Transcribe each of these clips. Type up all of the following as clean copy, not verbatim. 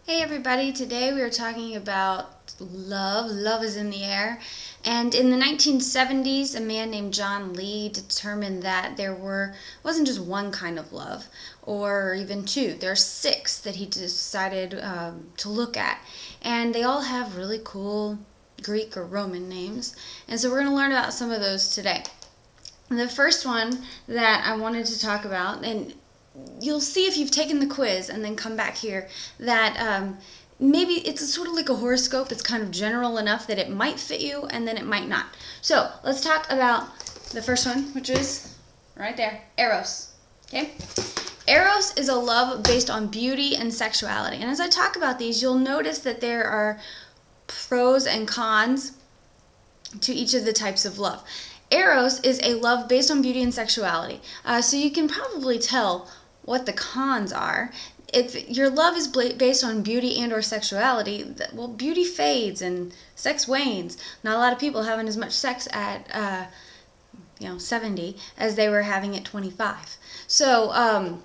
Hey everybody, today we are talking about love. Love is in the air. And in the 1970s, a man named John Lee determined that wasn't just one kind of love, or even two. There are six that he decided to look at. And they all have really cool Greek or Roman names. And so we're going to learn about some of those today. The first one that I wanted to talk about, and you'll see if you've taken the quiz and then come back here, that maybe it's sort of like a horoscope. It's kind of general enough that it might fit you and then it might not. So let's talk about the first one, which is right there, Eros. Okay? Eros is a love based on beauty and sexuality. And as I talk about these, you'll notice that there are pros and cons to each of the types of love. Eros is a love based on beauty and sexuality. So you can probably tell what the cons are. If your love is based on beauty and or sexuality, well, beauty fades and sex wanes. Not a lot of people having as much sex at 70 as they were having at 25. So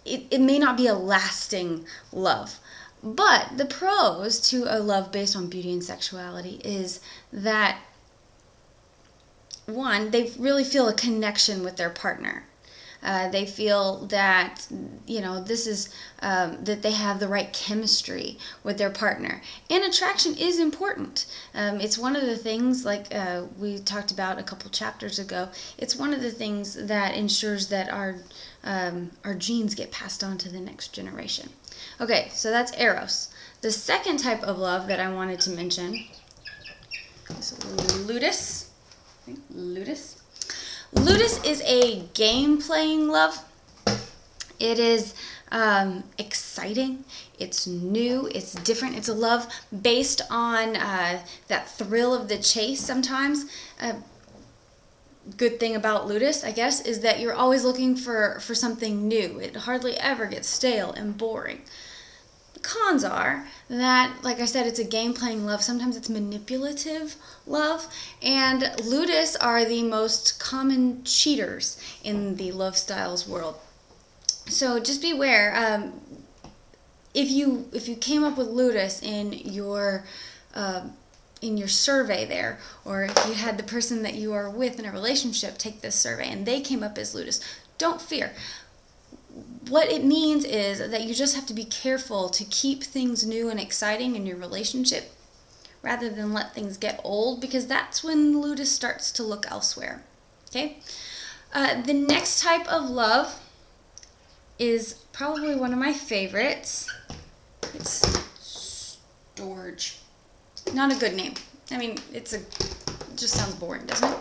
it may not be a lasting love. But the pros to a love based on beauty and sexuality is that, one, they really feel a connection with their partner. They feel that, that they have the right chemistry with their partner. And attraction is important. It's one of the things, like we talked about a couple chapters ago, it's one of the things that ensures that our genes get passed on to the next generation. Okay, so that's Eros. The second type of love that I wanted to mention is Ludus. Ludus. Ludus is a game-playing love. It is exciting. It's new. It's different. It's a love based on that thrill of the chase sometimes. Good thing about Ludus, I guess, is that you're always looking for something new. It hardly ever gets stale and boring. The cons are that, like I said, it's a game-playing love. Sometimes it's manipulative love, and Ludus are the most common cheaters in the love styles world. So just beware. If you came up with Ludus in your survey there, or if you had the person that you are with in a relationship take this survey and they came up as Ludus, don't fear. What it means is that you just have to be careful to keep things new and exciting in your relationship rather than let things get old, because that's when Ludus starts to look elsewhere. Okay? The next type of love is probably one of my favorites. It's storge. Not a good name. I mean, it just sounds boring, doesn't it?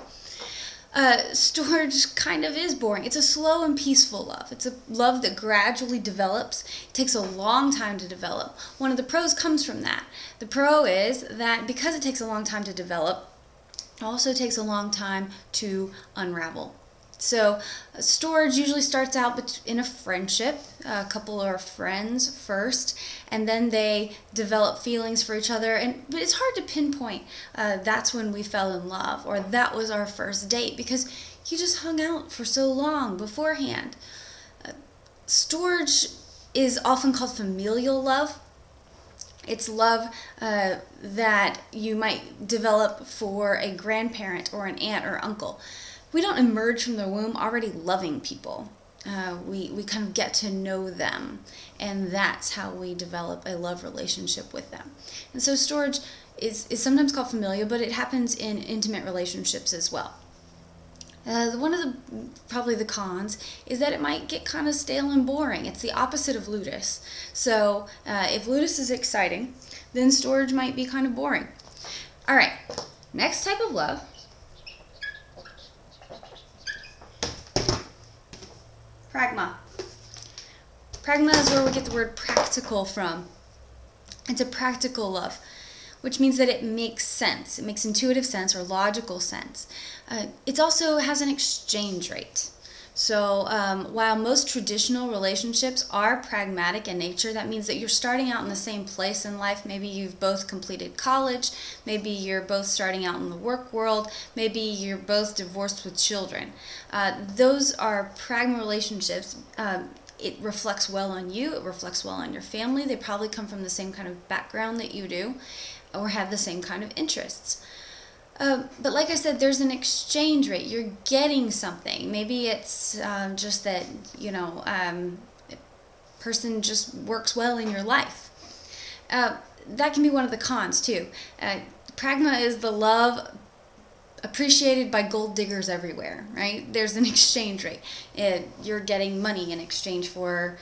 Storge kind of is boring. It's a slow and peaceful love. It's a love that gradually develops. It takes a long time to develop. One of the pros comes from that. The pro is that because it takes a long time to develop, it also takes a long time to unravel. So storge usually starts out in a friendship. A couple are friends first, and then they develop feelings for each other. But it's hard to pinpoint that's when we fell in love, or that was our first date, because you just hung out for so long beforehand. Storge is often called familial love. It's love that you might develop for a grandparent or an aunt or uncle. We don't emerge from the womb already loving people. We kind of get to know them, and that's how we develop a love relationship with them. And so storge is sometimes called familial, but it happens in intimate relationships as well. One of probably the cons is that it might get kind of stale and boring. It's the opposite of Ludus. So if Ludus is exciting, then storge might be kind of boring. All right, next type of love. Pragma. Pragma is where we get the word practical from. It's a practical love, which means that it makes sense. It makes intuitive sense or logical sense. It also has an exchange rate. So while most traditional relationships are pragmatic in nature, that means that you're starting out in the same place in life. Maybe you've both completed college. Maybe you're both starting out in the work world. Maybe you're both divorced with children. Those are pragma relationships. it reflects well on you, it reflects well on your family. They probably come from the same kind of background that you do, or have the same kind of interests. But like I said, there's an exchange rate. You're getting something. Maybe it's just that, a person just works well in your life. That can be one of the cons too. Pragma is the love appreciated by gold diggers everywhere, right? There's an exchange rate. You're getting money in exchange for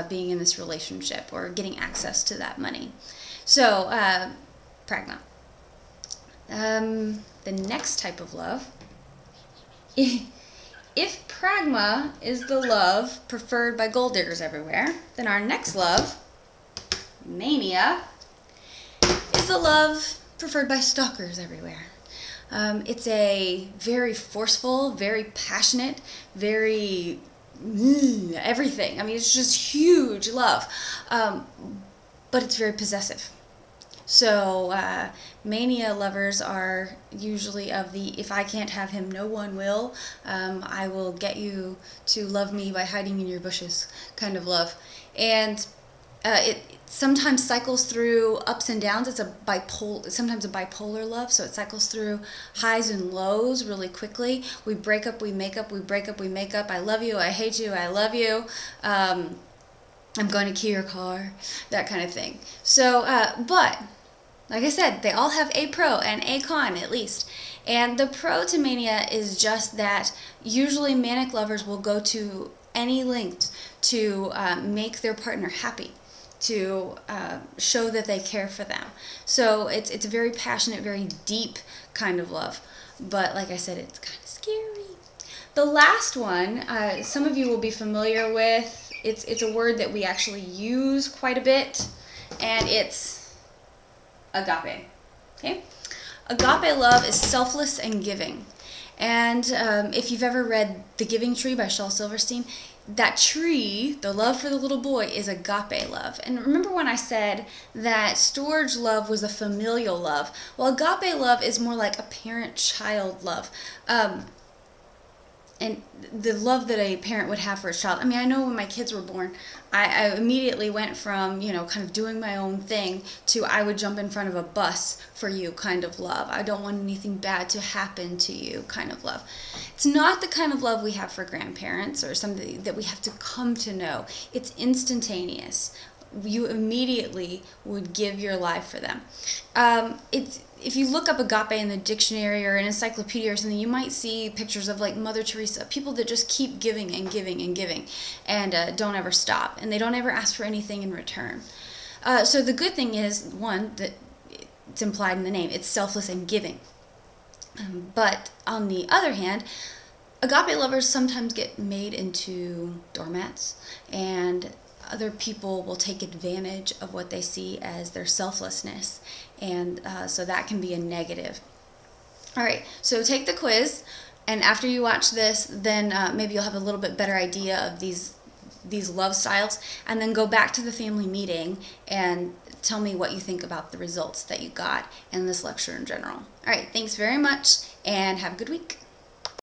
being in this relationship or getting access to that money. So, pragma. The next type of love, if pragma is the love preferred by gold diggers everywhere, then our next love, mania, is the love preferred by stalkers everywhere. It's a very forceful, very passionate, very everything. I mean, it's just huge love, but it's very possessive. So mania lovers are usually of the if I can't have him, no one will. I will get you to love me by hiding in your bushes kind of love. And it sometimes cycles through ups and downs. It's sometimes a bipolar love, so it cycles through highs and lows really quickly. We break up, we make up, we break up, we make up. I love you, I hate you, I love you. I'm going to key your car, that kind of thing. So, but like I said, they all have a pro and a con at least. And the pro to mania is just that usually manic lovers will go to any length to make their partner happy, to show that they care for them. So it's a very passionate, very deep kind of love. But like I said, it's kind of scary. The last one, some of you will be familiar with. It's a word that we actually use quite a bit, and it's agape. Okay? Agape love is selfless and giving. And if you've ever read The Giving Tree by Shel Silverstein, that tree, the love for the little boy, is agape love. And remember when I said that storge love was a familial love? Well, agape love is more like a parent-child love. And the love that a parent would have for a child. I mean, I know when my kids were born, I immediately went from, kind of doing my own thing to I would jump in front of a bus for you kind of love. I don't want anything bad to happen to you kind of love. It's not the kind of love we have for grandparents or somebody that we have to come to know. It's instantaneous. You immediately would give your life for them. If you look up agape in the dictionary or an encyclopedia or something, you might see pictures of like Mother Teresa, people that just keep giving and giving and giving and don't ever stop, and they don't ever ask for anything in return. So the good thing is, one, that it's implied in the name, it's selfless and giving. But on the other hand, agape lovers sometimes get made into doormats, and other people will take advantage of what they see as their selflessness, and so that can be a negative. All right, so take the quiz, and after you watch this, then maybe you'll have a little bit better idea of these love styles, and then go back to the family meeting and tell me what you think about the results that you got in this lecture in general. All right, thanks very much, and have a good week.